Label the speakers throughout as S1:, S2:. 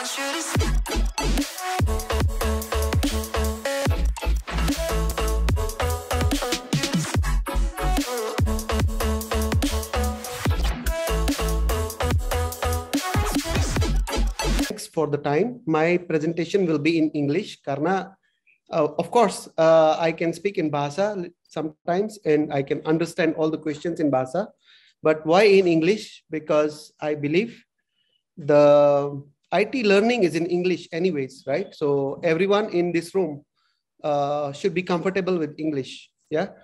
S1: want you to
S2: Thanks for the time. My presentation will be in English karena of course I can speak in Bahasa sometimes and I can understand all the questions in Bahasa. But why in English? Because I believe the IT learning is in English anyways, right? So everyone in this room should be comfortable with English. Yeah.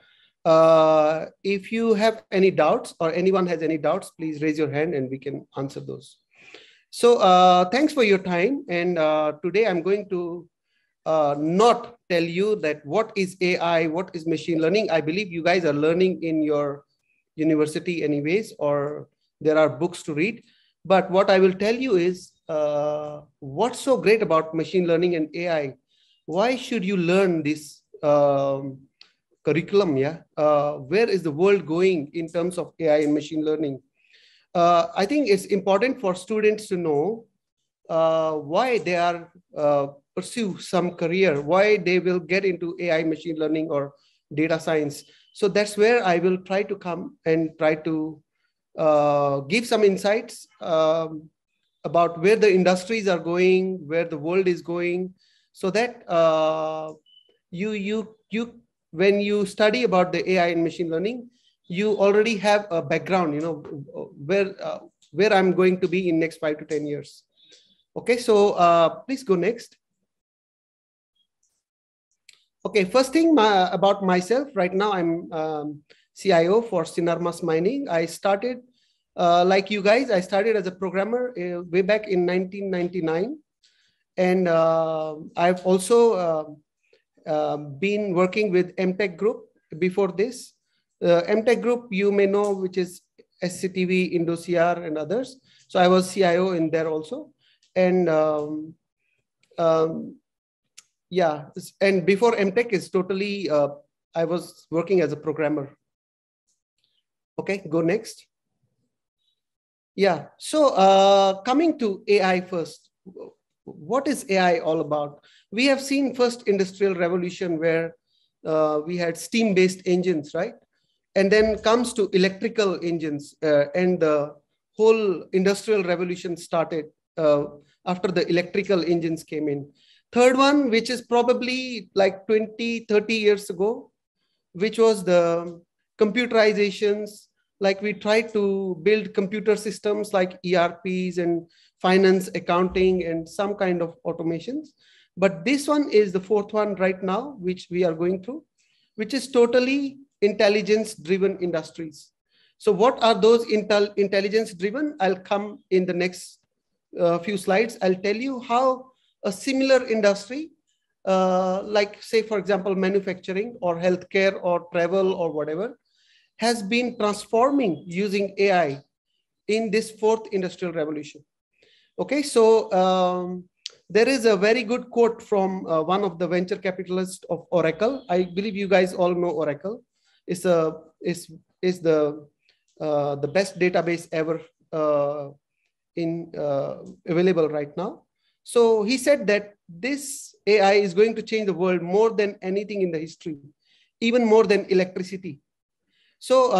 S2: If you have any doubts or anyone has any doubts, please raise your hand and we can answer those. So thanks for your time. And today I'm going to not tell you that what is AI, what is machine learning. I believe you guys are learning in your university anyways, or there are books to read. But what I will tell you is what's so great about machine learning and AI? Why should you learn this curriculum? Yeah, where is the world going in terms of AI and machine learning? I think it's important for students to know why they are pursue some career, why they will get into AI, machine learning, or data science. So that's where I will try to come and try to give some insights about where the industries are going, where the world is going, so that when you study about the AI and machine learning, you already have a background, you know, where I'm going to be in next 5 to 10 years. Okay, so please go next. Okay, first thing about myself. Right now, I'm CIO for Sinarmas Mining. I started, like you guys, I started as a programmer way back in 1999. And I've also been working with MTech Group before this. MTech Group, you may know, which is SCTV, Indosiar, and others. So I was CIO in there also. And yeah, and before MTech is totally, I was working as a programmer. Okay, go next. Yeah, so coming to AI first. What is AI all about? We have seen first industrial revolution where we had steam-based engines, right? And then comes to electrical engines and the whole industrial revolution started after the electrical engines came in. Third one, which is probably like 20, 30 years ago, which was the computerizations. Like we tried to build computer systems like ERPs and finance, accounting, and some kind of automations. But this one is the fourth one right now, which we are going through, which is totally intelligence-driven industries. So what are those intelligence-driven? I'll come in the next few slides. I'll tell you how a similar industry, like say, for example, manufacturing or healthcare or travel or whatever, has been transforming using AI in this fourth industrial revolution. Okay, so there is a very good quote from one of the venture capitalists of Oracle. I believe you guys all know Oracle. It's the best database ever available right now. So he said that this AI is going to change the world more than anything in the history, even more than electricity. So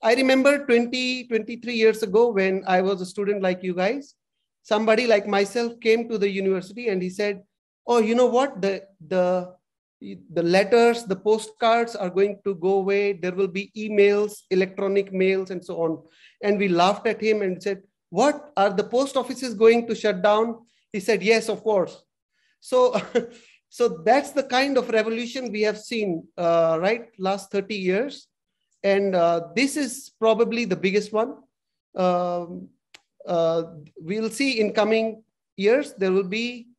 S2: I remember 23 years ago when I was a student like you guys, somebody like myself came to the university and he said, oh, you know what, the letters, the postcards are going to go away. There will be emails, electronic mails, and so on. And we laughed at him and said, what, are the post offices going to shut down? He said, yes, of course. So, so that's the kind of revolution we have seen, right, last 30 years. And this is probably the biggest one. We'll see in coming years, there will be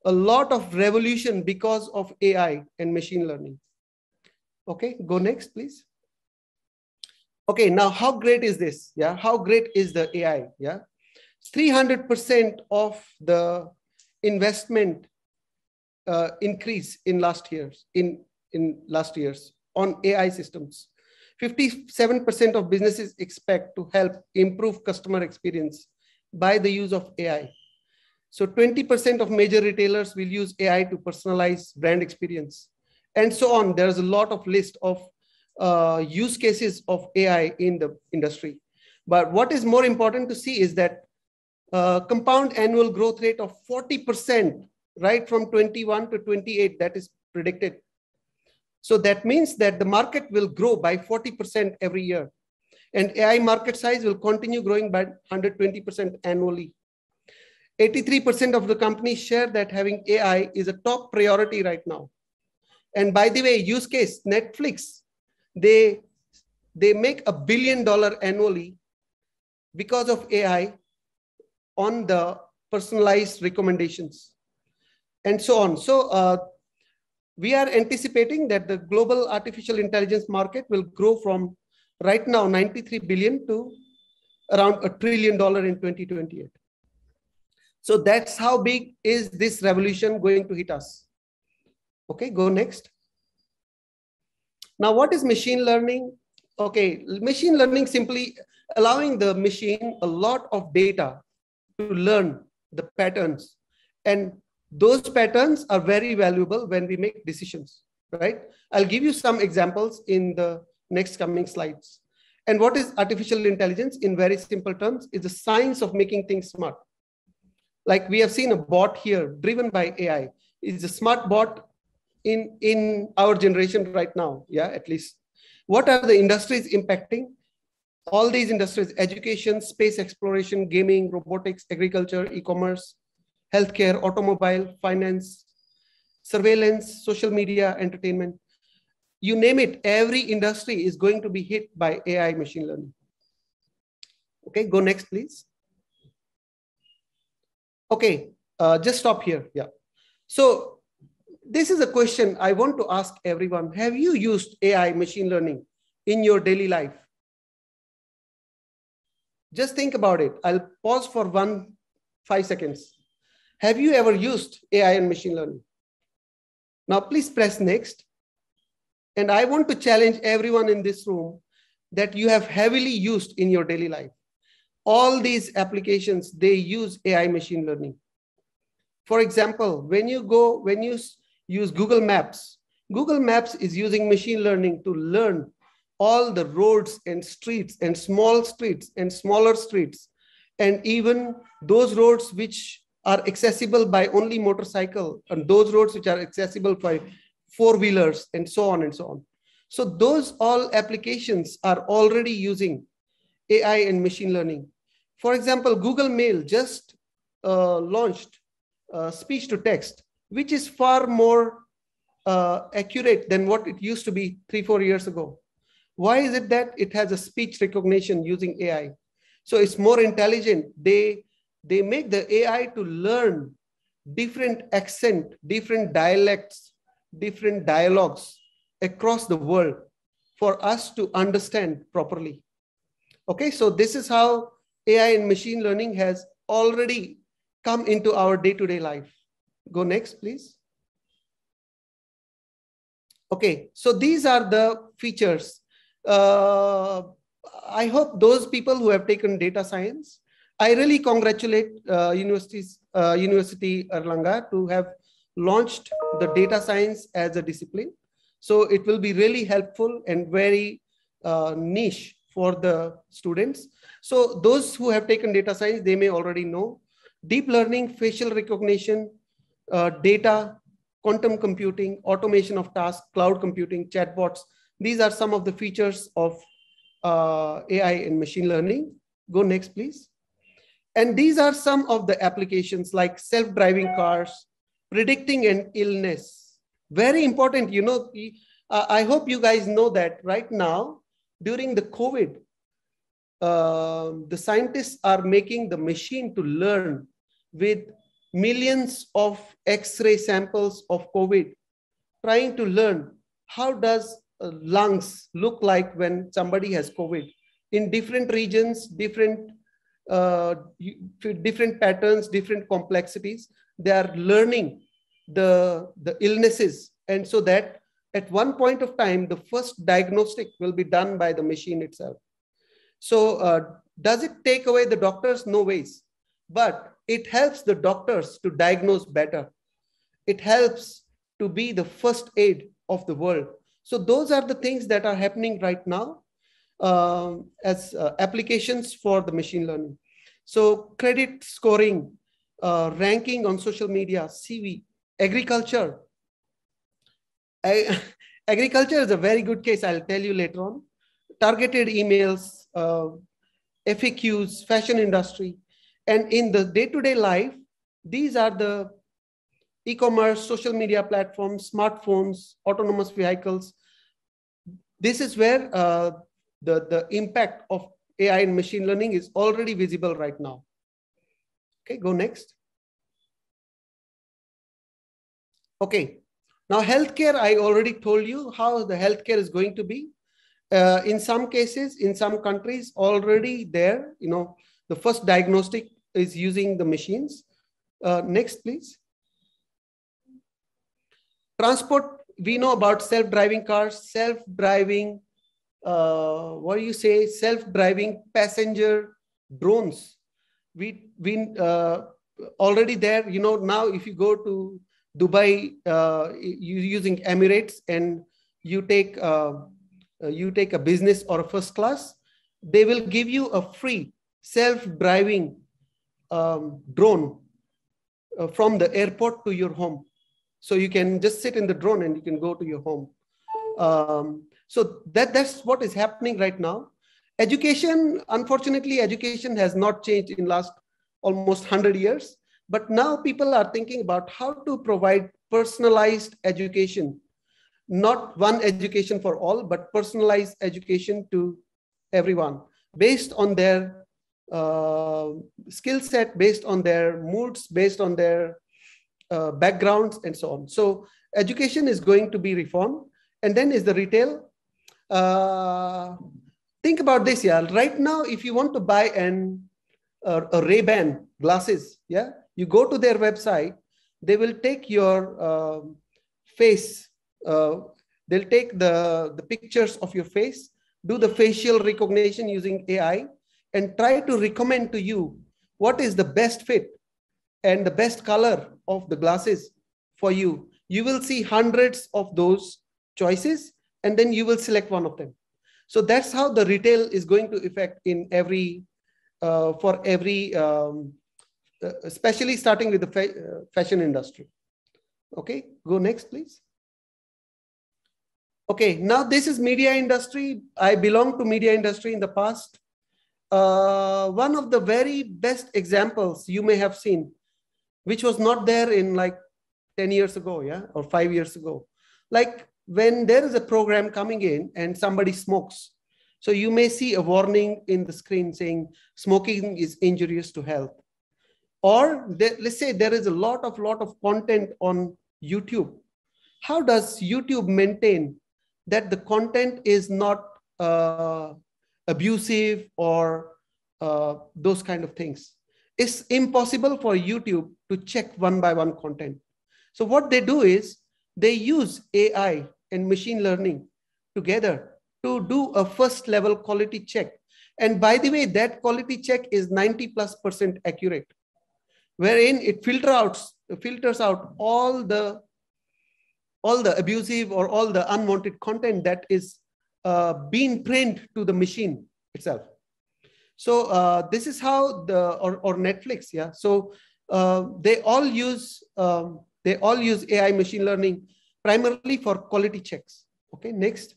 S2: a lot of revolution because of AI and machine learning. Okay, go next, please. Okay, now how great is this? Yeah, how great is the AI? Yeah, 300% of the investment increase in last years on AI systems. 57% of businesses expect to help improve customer experience by the use of AI. So 20% of major retailers will use AI to personalize brand experience, and so on. There's a lot of list of use cases of AI in the industry. But what is more important to see is that compound annual growth rate of 40%, right, from 21 to 28, that is predicted. So that means that the market will grow by 40% every year. And AI market size will continue growing by 120% annually. 83% of the companies share that having AI is a top priority right now. And by the way, use case, Netflix, they make $1 billion annually because of AI on the personalized recommendations and so on. So we are anticipating that the global artificial intelligence market will grow from right now 93 billion to around $1 trillion in 2028. So that's how big is this revolution going to hit us. Okay, go next. Now, what is machine learning? Okay, machine learning simply allowing the machine a lot of data to learn the patterns. And those patterns are very valuable when we make decisions, right? I'll give you some examples in the next coming slides. And what is artificial intelligence in very simple terms is the science of making things smart. Like we have seen a bot here driven by AI. It's a smart bot in our generation right now, yeah, at least. What are the industries impacting? All these industries: education, space exploration, gaming, robotics, agriculture, e-commerce, healthcare, automobile, finance, surveillance, social media, entertainment. You name it, every industry is going to be hit by AI machine learning. Okay, go next, please. Okay, just stop here. Yeah. So this is a question I want to ask everyone. Have you used AI machine learning in your daily life? Just think about it. I'll pause for 5 seconds. Have you ever used AI and machine learning? Now, please press next. And I want to challenge everyone in this room that you have heavily used in your daily life. All these applications, they use AI machine learning. For example, when you use Google Maps is using machine learning to learn all the roads and streets and small streets and smaller streets, and even those roads which are accessible by only motorcycle, and those roads which are accessible by four-wheelers, and so on and so on. So those all applications are already using AI and machine learning. For example, Google Mail just launched speech to text, which is far more accurate than what it used to be 3-4 years ago. Why is it that it has a speech recognition using AI? So it's more intelligent. They make the AI to learn different accent, different dialects, different dialogues across the world for us to understand properly. Okay, so this is how AI and machine learning has already come into our day-to-day life. Go next, please. Okay, so these are the features. I hope those people who have taken data science, I really congratulate University Erlangga to have launched the data science as a discipline. So it will be really helpful and very niche for the students. So those who have taken data science, they may already know deep learning, facial recognition, data, quantum computing, automation of tasks, cloud computing, chatbots. These are some of the features of AI and machine learning. Go next, please. And these are some of the applications like self-driving cars, predicting an illness. Very important, you know, I hope you guys know that right now, during the COVID, the scientists are making the machine to learn with millions of X-ray samples of COVID, trying to learn how does lungs look like when somebody has COVID in different regions, different patterns, different complexities. They are learning the illnesses. And so that at one point of time, the first diagnostic will be done by the machine itself. So does it take away the doctors? No ways. But It helps the doctors to diagnose better. It helps to be the first aid of the world. So those are the things that are happening right now as applications for the machine learning. So credit scoring, ranking on social media, CV, agriculture. Agriculture is a very good case. I'll tell you later on. Targeted emails, FAQs, fashion industry. And in the day-to-day life, these are the e-commerce, social media platforms, smartphones, autonomous vehicles. This is where the impact of AI and machine learning is already visible right now. Okay, go next. Okay, now healthcare, I already told you how the healthcare is going to be. In some cases, in some countries already there, the first diagnostic is using the machines. Next, please. Transport, we know about self-driving cars, self-driving, self-driving passenger drones. We already there, now if you go to Dubai, using Emirates and you take a business or a first class, they will give you a free self-driving drone from the airport to your home. So you can just sit in the drone and you can go to your home. So that's what is happening right now. Education, unfortunately, education has not changed in last almost 100 years. But now people are thinking about how to provide personalized education, not one education for all, but personalized education to everyone based on their skill set, based on their moods, based on their backgrounds, and so on. So education is going to be reformed. And then is the retail. Think about this, yeah. Right now, if you want to buy a Ray-Ban glasses, yeah, you go to their website, they will take your face, they'll take the pictures of your face, do the facial recognition using AI, and try to recommend to you what is the best fit and the best color of the glasses for you. You will see hundreds of those choices, and then you will select one of them. So that's how the retail is going to affect in every, for every, especially starting with the fashion industry. Okay, go next, please. Okay, now this is media industry. I belong to media industry in the past. One of the very best examples you may have seen, which was not there in like 10 years ago, yeah, or 5 years ago. Like when there is a program coming in and somebody smokes, so you may see a warning in the screen saying smoking is injurious to health. Or let's say there is a lot of content on YouTube. How does YouTube maintain that the content is not abusive or those kind of things? It's impossible for YouTube to check one by one content. So what they do is they use AI and machine learning together to do a first level quality check. And by the way, that quality check is 90+% accurate, wherein it filters out all the abusive or all the unwanted content that is being trained to the machine itself. So this is how or Netflix, yeah. So they all use AI machine learning primarily for quality checks. Okay, next.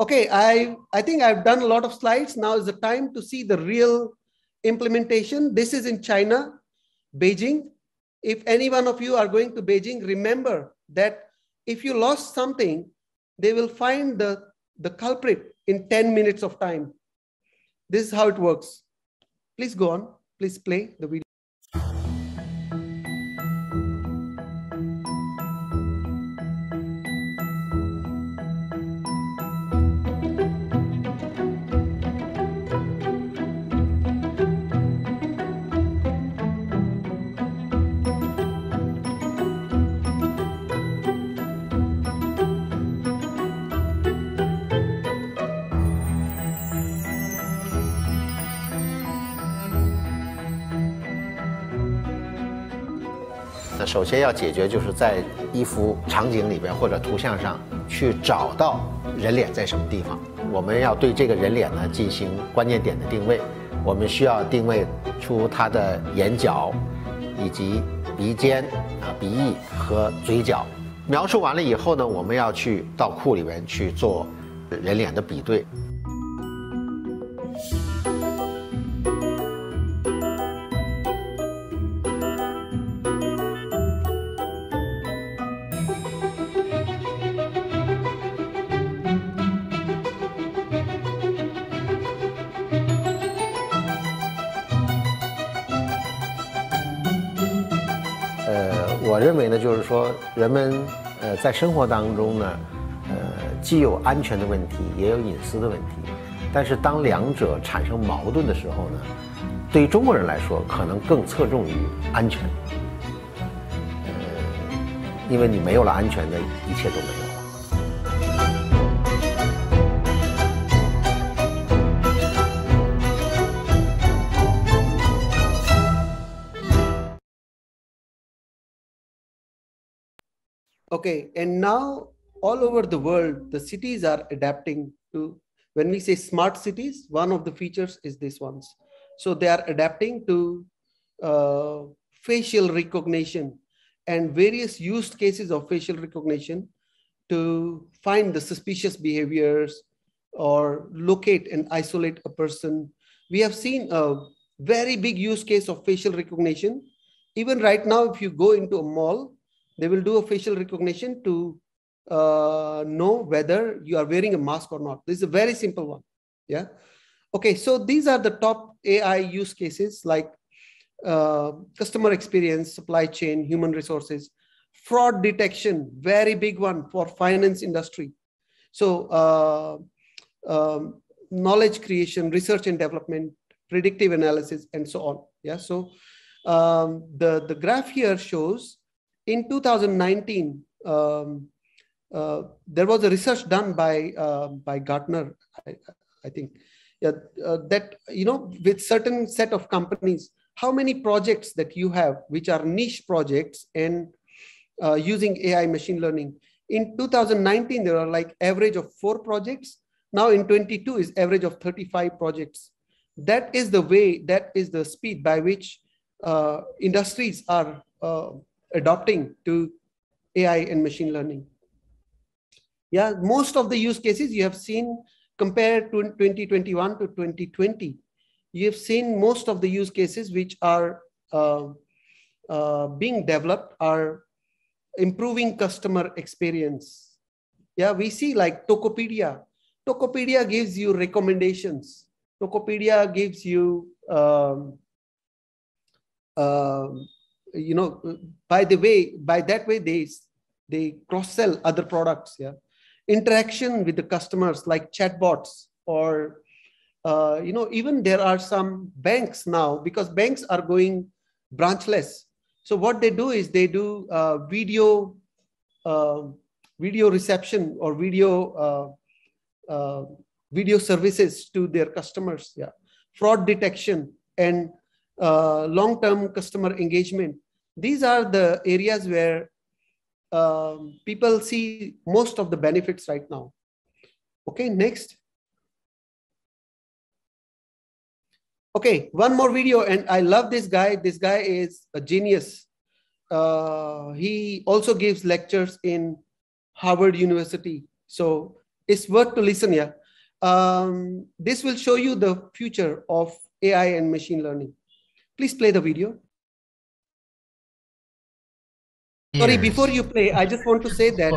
S2: Okay, I think I've done a lot of slides. Now is the time to see the real implementation. This is in China, Beijing. If any one of you are going to Beijing, remember that if you lost something, they will find the culprit in 10 minutes of time. This is how it works. Please go on. Please play the video.
S3: 那首先要解决就是在一幅场景里边或者图像上去找到人脸在什么地方。我们要对这个人脸呢进行关键点的定位，我们需要定位出他的眼角，以及鼻尖、鼻翼和嘴角。描述完了以后呢，我们要去到库里面去做人脸的比对。我认为呢，就是说人们在生活当中呢，既有安全的问题，也有隐私的问题。但是当两者产生矛盾的时候呢，对于中国人来说，可能更侧重于安全。因为你没有了安全的，一切都没有了。
S2: Okay, and now all over the world, the cities are adapting to, when we say smart cities, one of the features is this ones. So they are adapting to facial recognition and various use cases of facial recognition to find the suspicious behaviors or locate and isolate a person. We have seen a very big use case of facial recognition. Even right now, if you go into a mall, they will do a facial recognition to know whether you are wearing a mask or not. This is a very simple one. Yeah. Okay. So these are the top AI use cases like customer experience, supply chain, human resources, fraud detection, very big one for finance industry. So knowledge creation, research and development, predictive analysis, and so on. Yeah. So the graph here shows in 2019, there was a research done by Gartner, I think, that, you know, with certain set of companies, how many projects that you have, which are niche projects and using AI machine learning. In 2019, there are like average of 4 projects. Now in 22 is average of 35 projects. That is the way, that is the speed by which industries are adopting to AI and machine learning. Yeah, most of the use cases you have seen compared to 2021 to 2020, you have seen most of the use cases which are being developed are improving customer experience. Yeah, we see like Tokopedia. Tokopedia gives you recommendations. Tokopedia gives you, you know, by that way, they cross-sell other products. Yeah, interaction with the customers like chatbots or, you know, even there are some banks now, because banks are going branchless. So what they do is they do video reception or video services to their customers. Yeah, fraud detection and long-term customer engagement. These are the areas where people see most of the benefits right now. Okay, next. Okay, one more video, and I love this guy. This guy is a genius. He also gives lectures in Harvard University. So it's worth to listen here. This will show you the future of AI and machine learning. Please play the video. Sorry, before you play, I just want to say that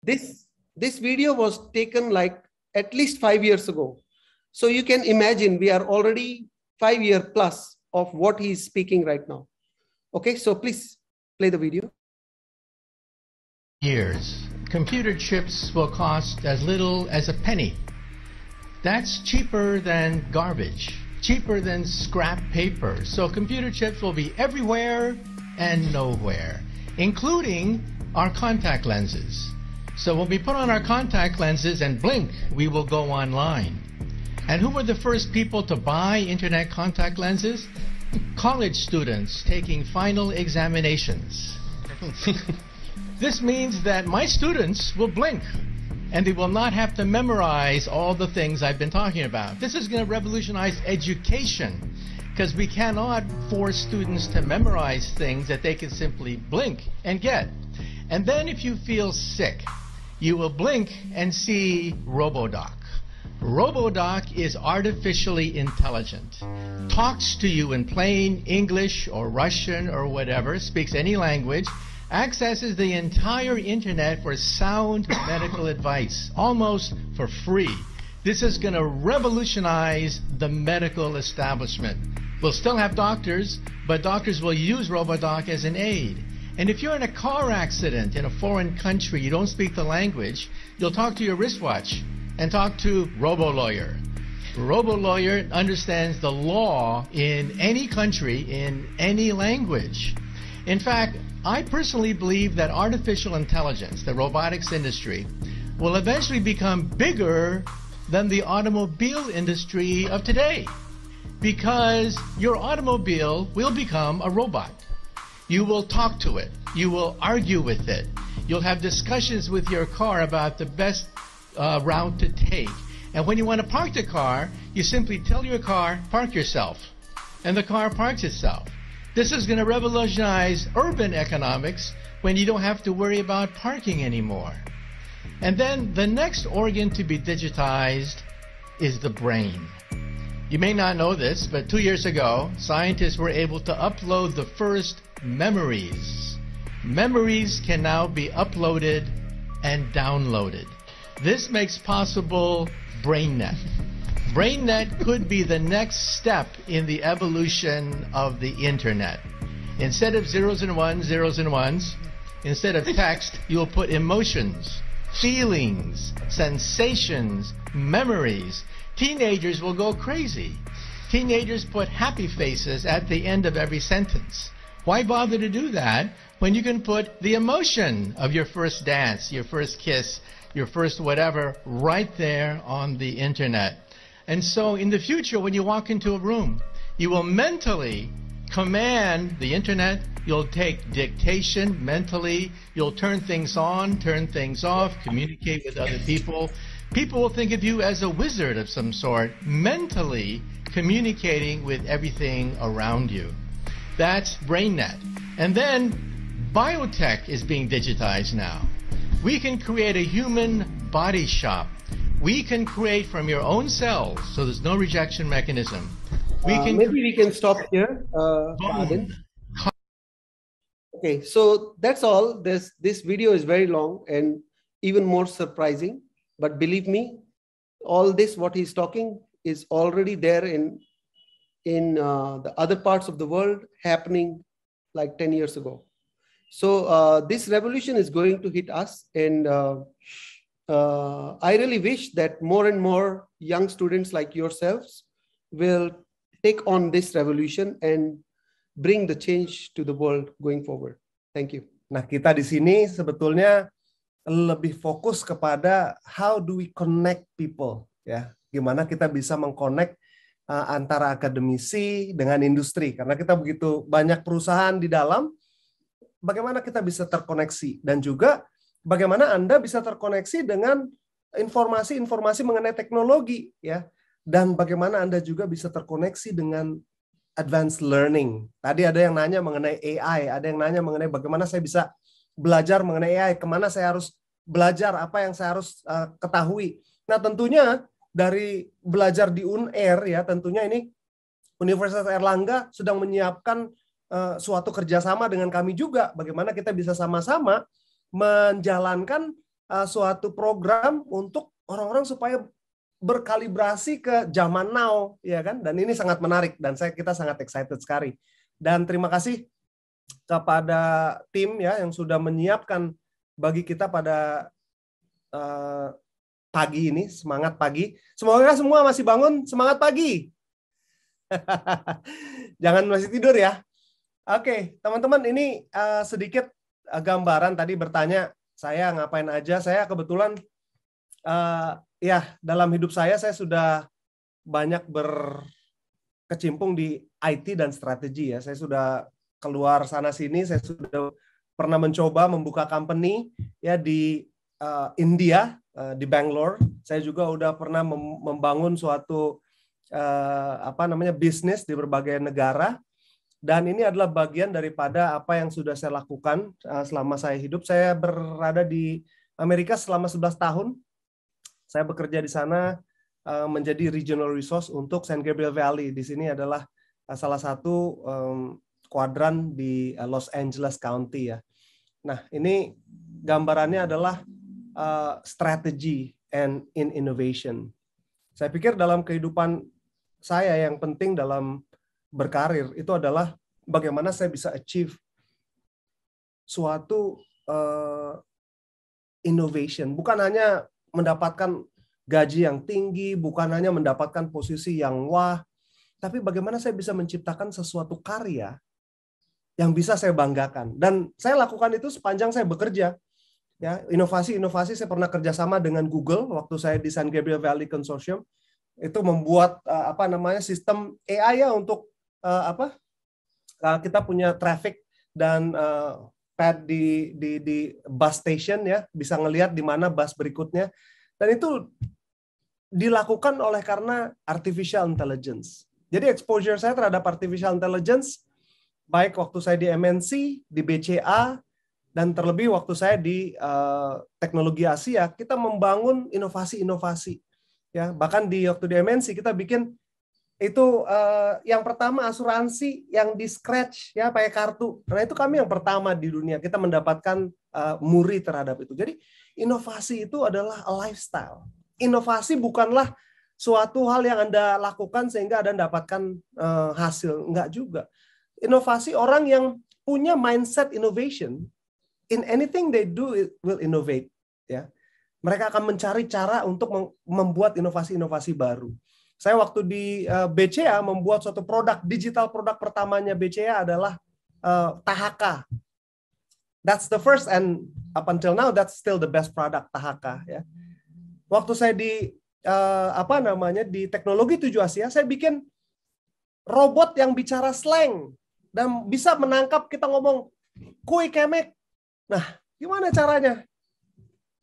S2: this video was taken like at least 5 years ago. So you can imagine we are already 5 years plus of what he's speaking right now. Okay, so please play the video.
S1: Years, computer chips will cost as little as a penny. That's cheaper than garbage, cheaper than scrap paper. So computer chips will be everywhere and nowhere, including our contact lenses. So when we put on our contact lenses and blink, we will go online. And who were the first people to buy internet contact lenses? College students taking final examinations. This means that my students will blink and they will not have to memorize all the things I've been talking about. This is going to revolutionize education because we cannot force students to memorize things that they can simply blink and get. And then if you feel sick, you will blink and see RoboDoc. RoboDoc is artificially intelligent, talks to you in plain English or Russian or whatever, speaks any language, accesses the entire internet for sound medical advice, almost for free. This is going to revolutionize the medical establishment. We'll still have doctors, but doctors will use RoboDoc as an aid. And if you're in a car accident in a foreign country, you don't speak the language, you'll talk to your wristwatch and talk to RoboLawyer. RoboLawyer understands the law in any country, in any language. In fact, I personally believe that artificial intelligence, the robotics industry, will eventually become bigger than the automobile industry of today, because your automobile will become a robot. You will talk to it. You will argue with it. You'll have discussions with your car about the best route to take. And when you want to park the car, you simply tell your car, park yourself. And the car parks itself. This is going to revolutionize urban economics when you don't have to worry about parking anymore. And then the next organ to be digitized is the brain. You may not know this, but 2 years ago, scientists were able to upload the first memories. Memories can now be uploaded and downloaded. This makes possible BrainNet. BrainNet could be the next step in the evolution of the internet. Instead of zeros and ones, instead of text, you'll put emotions, feelings, sensations, memories. Teenagers will go crazy. Teenagers put happy faces at the end of every sentence. Why bother to do that when you can put the emotion of your first dance, your first kiss, your first whatever right there on the internet? And so in the future, when you walk into a room, you will mentally command the internet. You'll take dictation mentally. You'll turn things on, turn things off, communicate with other people. People will think of you as a wizard of some sort, mentally communicating with everything around you. That's BrainNet. And then biotech is being digitized now. We can create a human body shop. We can create from your own cells, so there's no rejection mechanism.
S2: Maybe we can stop here, Arvind. Okay, so that's all. This video is very long and even more surprising. But believe me, all this, what he's talking, is already there in the other parts of the world, happening like 10 years ago. So this revolution is going to hit us, and I really wish that more and more young students like yourselves will take on this revolution and bring the change to the world going forward. Thank you.
S4: Nah, kita di sini sebetulnya lebih fokus kepada how do we connect people, ya. Gimana kita bisa mengconnect antara akademisi dengan industri, karena kita begitu banyak perusahaan di dalam. Bagaimana kita bisa terkoneksi, dan juga bagaimana Anda bisa terkoneksi dengan informasi-informasi mengenai teknologi, ya, dan bagaimana Anda juga bisa terkoneksi dengan advanced learning. Tadi ada yang nanya mengenai AI, ada yang nanya mengenai bagaimana saya bisa belajar mengenai AI, kemana saya harus belajar, apa yang saya harus ketahui. Nah, tentunya dari belajar di UNAIR, ya, tentunya ini Universitas Airlangga sedang menyiapkan suatu kerjasama dengan kami juga, bagaimana kita bisa sama-sama menjalankan suatu program untuk orang-orang supaya berkalibrasi ke zaman now, ya kan? Dan ini sangat menarik, dan kita sangat excited sekali. Dan terima kasih kepada tim, ya, yang sudah menyiapkan bagi kita pada pagi ini. Semangat pagi. Semoga semua masih bangun. Semangat pagi. Jangan masih tidur, ya. Oke, teman-teman, ini sedikit gambaran. Tadi bertanya saya ngapain aja. Saya kebetulan ya, dalam hidup saya sudah banyak berkecimpung di IT dan strategi, ya. Saya sudah keluar sana sini, saya sudah pernah mencoba membuka company ya di India, di Bangalore. Saya juga udah pernah membangun suatu bisnis di berbagai negara. Dan ini adalah bagian daripada apa yang sudah saya lakukan selama saya hidup. Saya berada di Amerika selama 11 tahun. Saya bekerja di sana menjadi regional resource untuk San Gabriel Valley. Di sini adalah salah satu kuadran di Los Angeles County ya. Nah, ini gambarannya adalah strategy and in innovation. Saya pikir dalam kehidupan saya yang penting dalam berkarir itu adalah bagaimana saya bisa achieve suatu innovation. Bukan hanya mendapatkan gaji yang tinggi, bukan hanya mendapatkan posisi yang wah, tapi bagaimana saya bisa menciptakan sesuatu karya yang bisa saya banggakan. Dan saya lakukan itu sepanjang saya bekerja. Ya, inovasi-inovasi saya pernah kerjasama dengan Google waktu saya di San Gabriel Valley Consortium. Itu membuat sistem AI ya untuk kita punya traffic dan pad di bus station ya, bisa ngelihat di mana bus berikutnya. Dan itu dilakukan oleh karena artificial intelligence. Jadi exposure saya terhadap artificial intelligence baik waktu saya di MNC, di BCA, dan terlebih waktu saya di teknologi Asia, kita membangun inovasi-inovasi. Ya, bahkan waktu di MNC kita bikin itu yang pertama asuransi yang di scratch ya pakai kartu. Karena itu kami yang pertama di dunia kita mendapatkan muri terhadap itu. Jadi inovasi itu adalah a lifestyle. Inovasi bukanlah suatu hal yang Anda lakukan sehingga Anda mendapatkan hasil, enggak juga. Inovasi orang yang punya mindset innovation, in anything they do it will innovate ya. Mereka akan mencari cara untuk membuat inovasi-inovasi baru. Saya waktu di BCA membuat suatu digital produk pertamanya BCA adalah Tahaka. That's the first and up until now that's still the best product Tahaka ya. Waktu saya di di teknologi 7 Asia, saya bikin robot yang bicara slang dan bisa menangkap kita ngomong kui kemek. Nah, gimana caranya?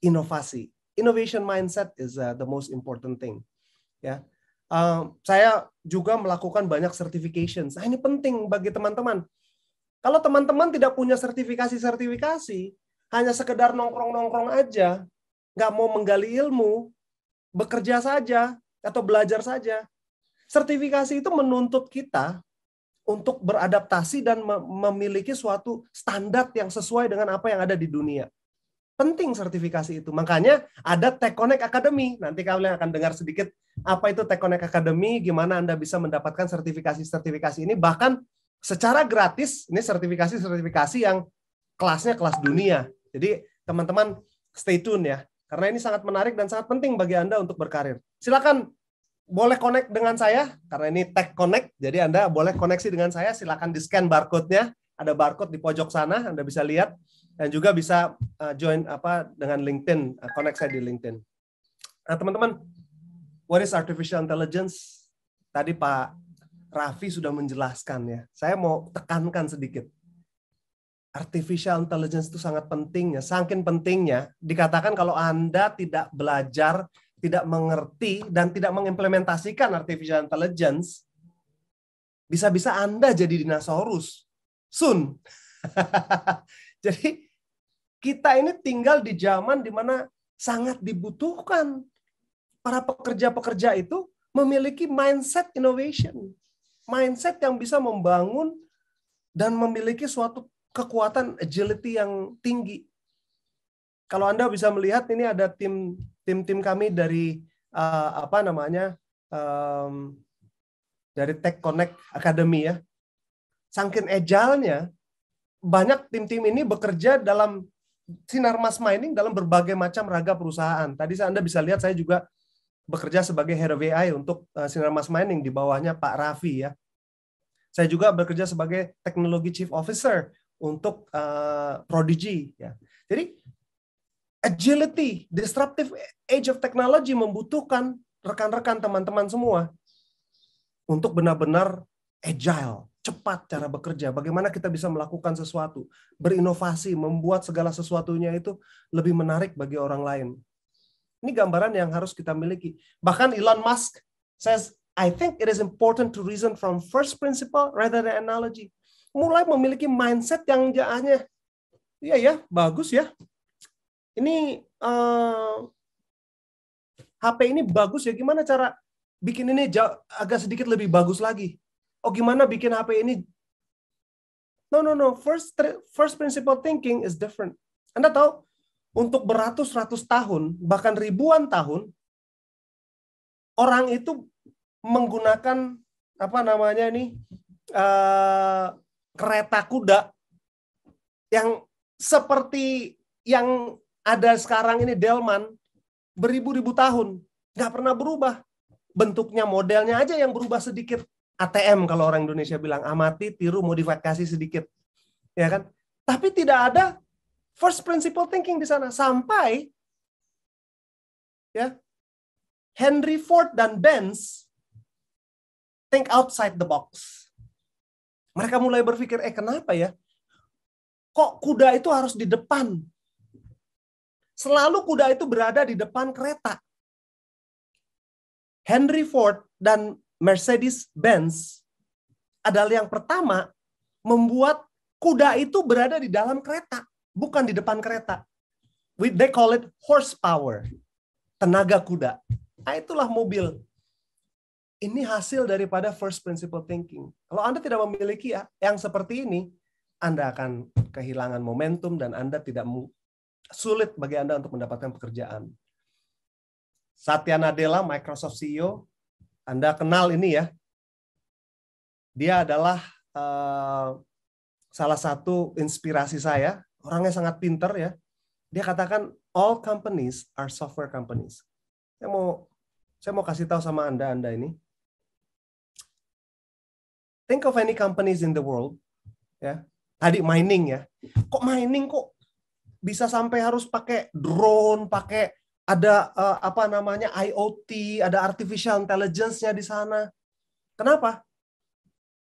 S4: Inovasi. Innovation mindset is the most important thing. Ya. Saya juga melakukan banyak certifications. Nah, ini penting bagi teman-teman. Kalau teman-teman tidak punya sertifikasi, hanya sekedar nongkrong-nongkrong aja, nggak mau menggali ilmu, bekerja saja, atau belajar saja, sertifikasi itu menuntut kita untuk beradaptasi dan memiliki suatu standar yang sesuai dengan apa yang ada di dunia. Penting sertifikasi itu. Makanya ada Tech Connect Academy. Nanti kalian akan dengar sedikit apa itu Tech Connect Academy, gimana Anda bisa mendapatkan sertifikasi-sertifikasi ini, bahkan secara gratis. Ini sertifikasi-sertifikasi yang kelasnya kelas dunia. Jadi teman-teman stay tune ya. Karena ini sangat menarik dan sangat penting bagi Anda untuk berkarir. Silakan boleh connect dengan saya, karena ini Tech Connect, jadi Anda boleh koneksi dengan saya, silakan di-scan barcode-nya. Ada barcode di pojok sana, Anda bisa lihat. Dan juga bisa join dengan LinkedIn, connect saya di LinkedIn. Nah, teman-teman, what is artificial intelligence? Tadi Pak Raffi sudah menjelaskan ya. Saya mau tekankan sedikit. Artificial intelligence itu sangat penting ya. Saking pentingnya, dikatakan kalau Anda tidak belajar, tidak mengerti, dan tidak mengimplementasikan artificial intelligence, bisa-bisa Anda jadi dinosaurus. Soon. Jadi, kita ini tinggal di zaman di mana sangat dibutuhkan. Para pekerja-pekerja itu memiliki mindset innovation. Mindset yang bisa membangun dan memiliki suatu kekuatan agility yang tinggi. Kalau Anda bisa melihat, ini ada tim kami dari dari Tech Connect Academy ya. Saking agile-nya, banyak tim-tim ini bekerja dalam Sinarmas Mining dalam berbagai macam raga perusahaan. Tadi Anda bisa lihat saya juga bekerja sebagai Head of AI untuk Sinarmas Mining di bawahnya Pak Raffi ya. Saya juga bekerja sebagai Technology Chief Officer untuk Prodigy ya. Jadi agility, disruptive age of technology membutuhkan rekan-rekan teman-teman semua untuk benar-benar agile cepat cara bekerja, bagaimana kita bisa melakukan sesuatu, berinovasi, membuat segala sesuatunya itu lebih menarik bagi orang lain. Ini gambaran yang harus kita miliki. Bahkan Elon Musk says, I think it is important to reason from first principle rather than analogy. Mulai memiliki mindset yang hanya, iya ya, bagus ya. Ini HP ini bagus ya, gimana cara bikin ini agak sedikit lebih bagus lagi? Oh, gimana bikin HP ini? No. First principle thinking is different. Anda tahu, untuk beratus-ratus tahun, bahkan ribuan tahun, orang itu menggunakan kereta kuda yang seperti yang ada sekarang ini, Delman, beribu-ribu tahun, nggak pernah berubah. Bentuknya, modelnya aja yang berubah sedikit. ATM kalau orang Indonesia bilang, amati, tiru, modifikasi sedikit, ya kan? Tapi tidak ada first principle thinking di sana sampai ya Henry Ford dan Benz think outside the box. Mereka mulai berpikir, kenapa ya? Kok kuda itu harus di depan? Selalu kuda itu berada di depan kereta. Henry Ford dan Mercedes-Benz adalah yang pertama membuat kuda itu berada di dalam kereta, bukan di depan kereta. They call it horsepower, tenaga kuda. Nah, itulah mobil. Ini hasil daripada first principle thinking. Kalau Anda tidak memiliki yang seperti ini, Anda akan kehilangan momentum dan Anda sulit bagi Anda untuk mendapatkan pekerjaan. Satya Nadella, Microsoft CEO, Anda kenal ini ya. Dia adalah salah satu inspirasi saya. Orangnya sangat pintar ya. Dia katakan all companies are software companies. Saya mau kasih tahu sama Anda ini. Think of any companies in the world, ya. Tadi mining ya. Kok mining kok bisa sampai harus pakai drone, pakai ada IoT, ada artificial intelligence-nya di sana. Kenapa?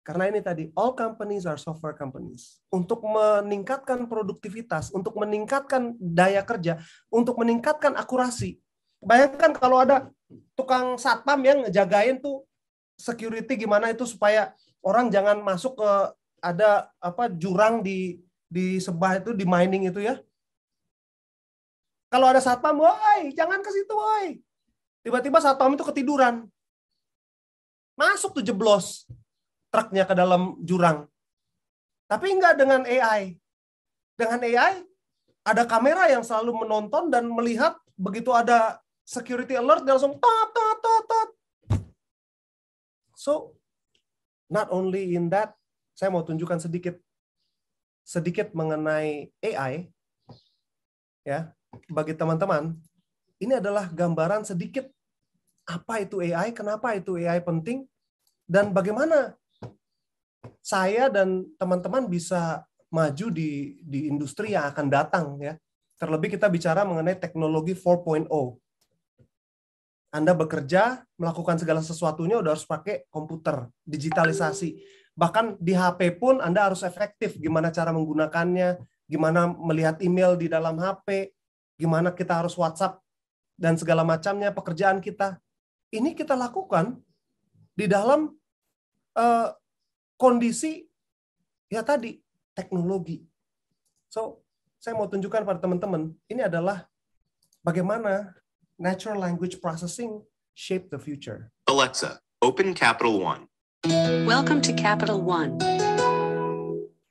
S4: Karena ini tadi, all companies are software companies. Untuk meningkatkan produktivitas, untuk meningkatkan daya kerja, untuk meningkatkan akurasi. Bayangkan kalau ada tukang satpam yang ngejagain tuh security gimana itu supaya orang jangan masuk ke ada jurang di sebelah itu, di mining itu ya. Kalau ada satpam, woi, jangan ke situ, woi. Tiba-tiba satpam itu ketiduran. Masuk tuh jeblos truknya ke dalam jurang. Tapi enggak dengan AI. Dengan AI, ada kamera yang selalu menonton dan melihat begitu ada security alert, dia langsung tot. So, not only in that, saya mau tunjukkan sedikit mengenai AI, ya. Bagi teman-teman, ini adalah gambaran sedikit apa itu AI, kenapa itu AI penting, dan bagaimana saya dan teman-teman bisa maju di industri yang akan datang ya. Terlebih kita bicara mengenai teknologi 4.0. Anda bekerja, melakukan segala sesuatunya udah harus pakai komputer, digitalisasi. Bahkan di HP pun Anda harus efektif gimana cara menggunakannya, gimana melihat email di dalam HP, gimana kita harus WhatsApp dan segala macamnya pekerjaan kita. Ini kita lakukan di dalam kondisi ya tadi teknologi. So, saya mau tunjukkan pada teman-teman, ini adalah bagaimana natural language processing shape the future.
S5: Alexa, open Capital One.
S6: Welcome to Capital One.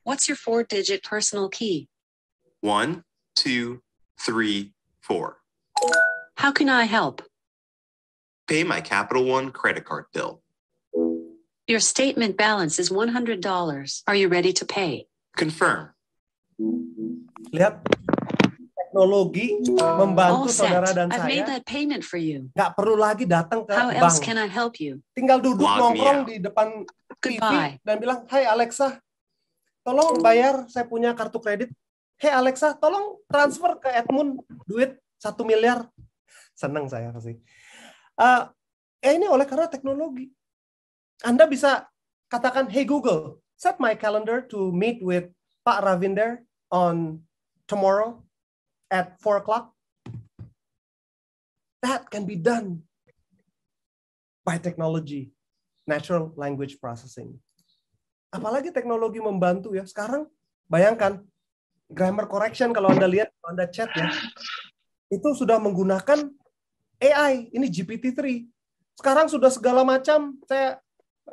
S6: What's your 4-digit personal key?
S5: 1, 2, 3, 4.
S6: How can I help?
S5: Pay my Capital One credit card bill.
S6: Your statement balance is $100. Are you ready to pay?
S5: Confirm.
S4: Lihat, teknologi membantu
S6: All set.
S4: saudara dan
S6: I've made
S4: saya.
S6: that payment for you.
S4: Nggak perlu lagi datang ke
S6: How else
S4: bank.
S6: can I help you?
S4: Tinggal duduk
S5: Log me
S4: nongkrong
S5: out.
S4: di depan TV
S6: Goodbye.
S4: dan bilang, "Hai Alexa, tolong bayar, saya punya kartu kredit. Hey Alexa, tolong transfer ke Edmund duit 1 miliar. Senang saya pasti. Ini oleh karena teknologi. Anda bisa katakan, hey Google, set my calendar to meet with Pak Ravinder on tomorrow at 4 o'clock. That can be done by technology, natural language processing. Apalagi teknologi membantu ya. Sekarang bayangkan grammar correction kalau Anda lihat, kalau Anda chat ya, itu sudah menggunakan AI, ini GPT-3. Sekarang sudah segala macam, saya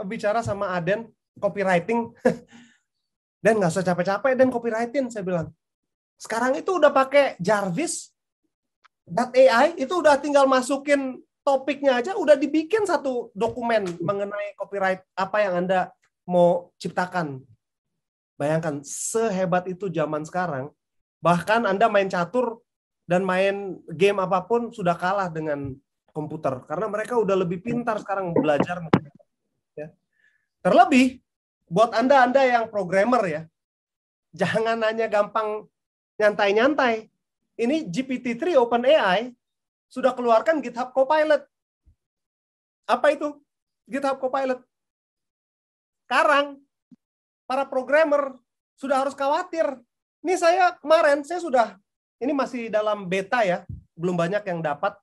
S4: bicara sama Aden, copywriting, dan nggak usah capek-capek, dan copywriting, saya bilang. Sekarang itu udah pakai Jarvis, .ai, itu udah tinggal masukin topiknya aja, udah dibikin satu dokumen mengenai copyright, apa yang Anda mau ciptakan. Bayangkan, sehebat itu zaman sekarang, bahkan Anda main catur dan main game apapun sudah kalah dengan komputer. Karena mereka udah lebih pintar sekarang belajar. Ya. Terlebih, buat Anda yang programmer ya, jangan hanya gampang nyantai-nyantai. Ini GPT-3 OpenAI sudah keluarkan GitHub Copilot. Apa itu GitHub Copilot? Sekarang, para programmer sudah harus khawatir. Ini saya kemarin, saya sudah, ini masih dalam beta ya, belum banyak yang dapat,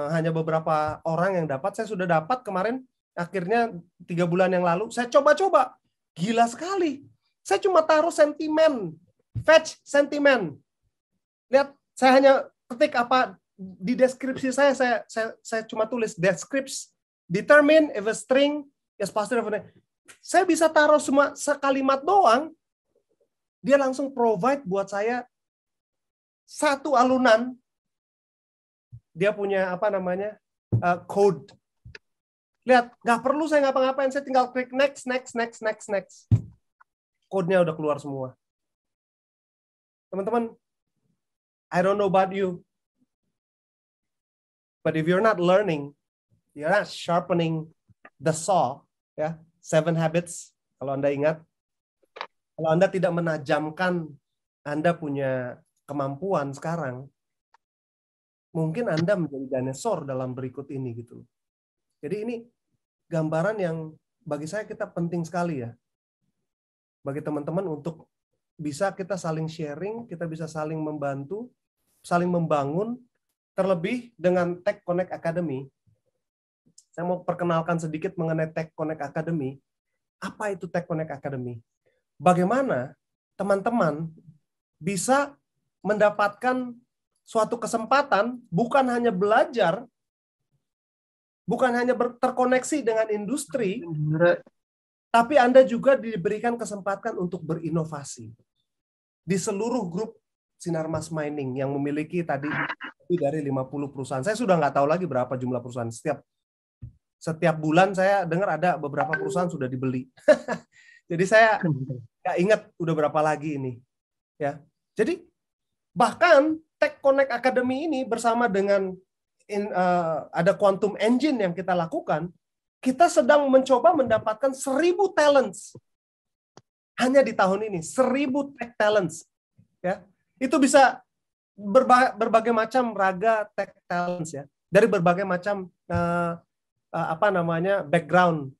S4: hanya beberapa orang yang dapat. Saya sudah dapat kemarin, akhirnya 3 bulan yang lalu, saya coba-coba. Gila sekali. Saya cuma taruh sentimen, fetch sentimen. Lihat, saya hanya ketik apa di deskripsi saya cuma tulis descripts, determine if a string is positive. Saya bisa taruh semua sekalimat doang, dia langsung provide buat saya satu alunan. Dia punya apa namanya code. Lihat, nggak perlu saya ngapa-ngapain, saya tinggal klik next. Code-nya udah keluar semua. Teman-teman, I don't know about you, but if you're not learning, you're not sharpening the saw, ya, 7 habits, kalau Anda ingat, kalau Anda tidak menajamkan Anda punya kemampuan sekarang, mungkin Anda menjadi dinosaur dalam berikut ini gitu. Jadi ini gambaran yang bagi saya kita penting sekali ya. Bagi teman-teman untuk bisa kita saling sharing, kita bisa saling membantu, saling membangun, terlebih dengan Tech Connect Academy. Saya mau perkenalkan sedikit mengenai Tech Connect Academy. Apa itu Tech Connect Academy? Bagaimana teman-teman bisa mendapatkan suatu kesempatan, bukan hanya belajar, bukan hanya terkoneksi dengan industri, tapi Anda juga diberikan kesempatan untuk berinovasi. Di seluruh grup Sinarmas Mining yang memiliki tadi lebih dari 50 perusahaan. Saya sudah nggak tahu lagi berapa jumlah perusahaan. Setiap bulan saya dengar ada beberapa perusahaan sudah dibeli. Jadi saya nggak ingat udah berapa lagi ini. Ya, jadi bahkan Tech Connect Academy ini bersama dengan ada Quantum Engine yang kita lakukan, kita sedang mencoba mendapatkan 1.000 talents hanya di tahun ini, 1.000 tech talents. Ya, itu bisa berbagai macam raga tech talents ya, dari berbagai macam background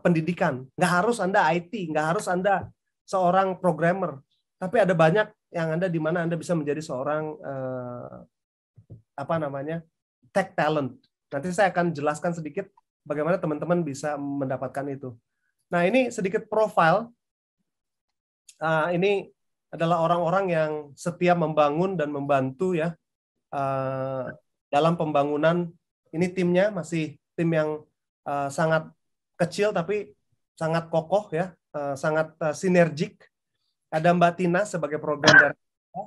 S4: pendidikan. Nggak harus Anda IT, nggak harus Anda seorang programmer, tapi ada banyak yang Anda di mana Anda bisa menjadi seorang tech talent. Nanti saya akan jelaskan sedikit bagaimana teman-teman bisa mendapatkan itu. Nah, ini sedikit profil. Ini adalah orang-orang yang setia membangun dan membantu ya dalam pembangunan. Ini timnya masih tim yang sangat kecil tapi sangat kokoh ya, sangat sinergik. Ada Mbak Tina sebagai program director,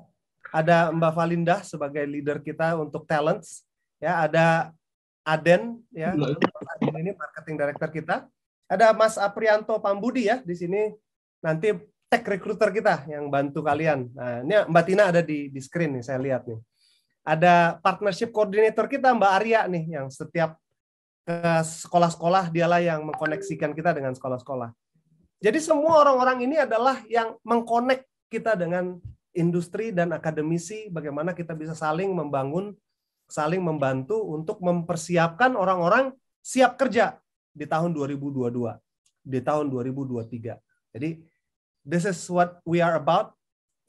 S4: ada Mbak Valinda sebagai leader kita untuk talents, ya, ada Aden ya, Aden ini marketing director kita. Ada Mas Aprianto Pambudi ya di sini, nanti tech recruiter kita yang bantu kalian. Nah, ini Mbak Tina ada di screen nih, saya lihat nih. Ada partnership coordinator kita Mbak Arya nih, yang setiap ke sekolah-sekolah dialah yang mengkoneksikan kita dengan sekolah-sekolah. Jadi semua orang-orang ini adalah yang mengkonek kita dengan industri dan akademisi, bagaimana kita bisa saling membangun, saling membantu untuk mempersiapkan orang-orang siap kerja di tahun 2022, di tahun 2023. Jadi this is what we are about.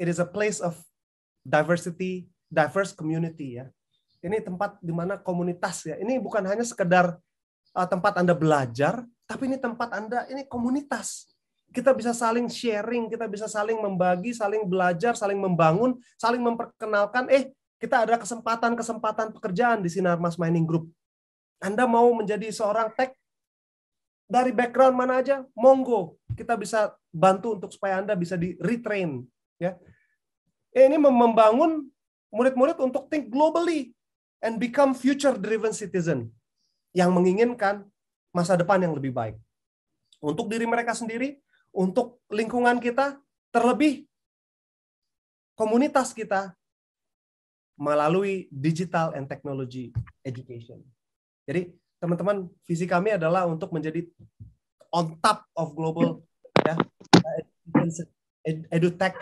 S4: It is a place of diversity, diverse community ya. Ini tempat di mana komunitas ya. Ini bukan hanya sekedar tempat Anda belajar, tapi ini tempat Anda, ini komunitas. Kita bisa saling sharing, kita bisa saling membagi, saling belajar, saling membangun, saling memperkenalkan, kita ada kesempatan pekerjaan di Sinar Mas Mining Group. Anda mau menjadi seorang tech dari background mana aja, monggo. Kita bisa bantu untuk supaya Anda bisa di-retrain. Ya. Ini membangun murid-murid untuk think globally and become future-driven citizen yang menginginkan masa depan yang lebih baik. Untuk diri mereka sendiri, untuk lingkungan kita, terlebih komunitas kita melalui digital and technology education. Jadi teman-teman, visi kami adalah untuk menjadi on top of global ya, edutech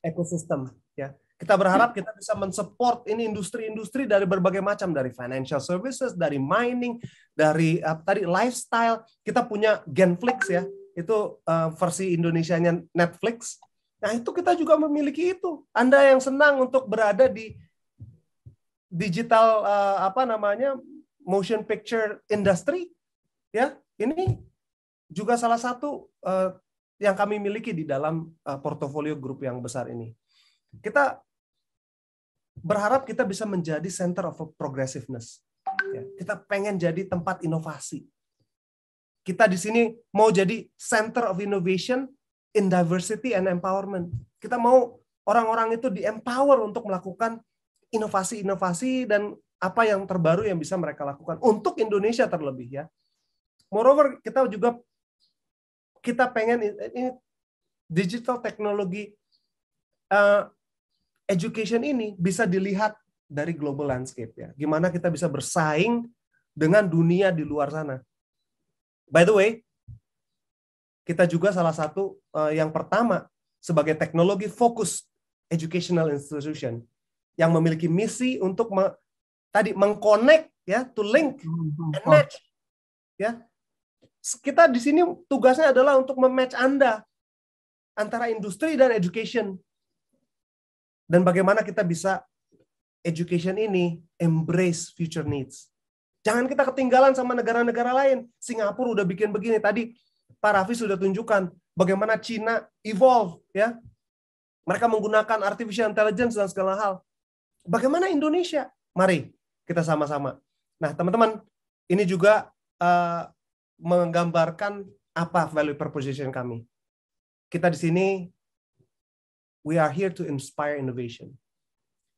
S4: ecosystem. Ya. Kita berharap kita bisa mensupport ini industri-industri dari berbagai macam, dari financial services, dari mining, dari tadi lifestyle. Kita punya Genflix ya, itu versi Indonesianya Netflix. Nah itu kita juga memiliki itu. Anda yang senang untuk berada di digital motion picture industry, ya ini juga salah satu yang kami miliki di dalam portofolio grup yang besar ini. Kita berharap kita bisa menjadi center of progressiveness. Ya, kita pengen jadi tempat inovasi. Kita di sini mau jadi center of innovation in diversity and empowerment. Kita mau orang-orang itu di-empower untuk melakukan inovasi-inovasi dan apa yang terbaru yang bisa mereka lakukan untuk Indonesia terlebih ya. Moreover, kita pengen ini digital teknologi education ini bisa dilihat dari global landscape ya. Gimana kita bisa bersaing dengan dunia di luar sana. By the way, kita juga salah satu yang pertama sebagai teknologi fokus educational institution yang memiliki misi untuk mengconnect ya, to link and match ya. Kita di sini tugasnya adalah untuk mematch Anda antara industri dan education. Dan bagaimana kita bisa education ini embrace future needs. Jangan kita ketinggalan sama negara-negara lain. Singapura udah bikin begini. Tadi Pak Raffi sudah tunjukkan bagaimana Cina evolve ya. Mereka menggunakan artificial intelligence dan segala hal. Bagaimana Indonesia? Mari kita sama-sama. Nah, teman-teman, ini juga menggambarkan apa value proposition kami. Kita di sini, we are here to inspire innovation.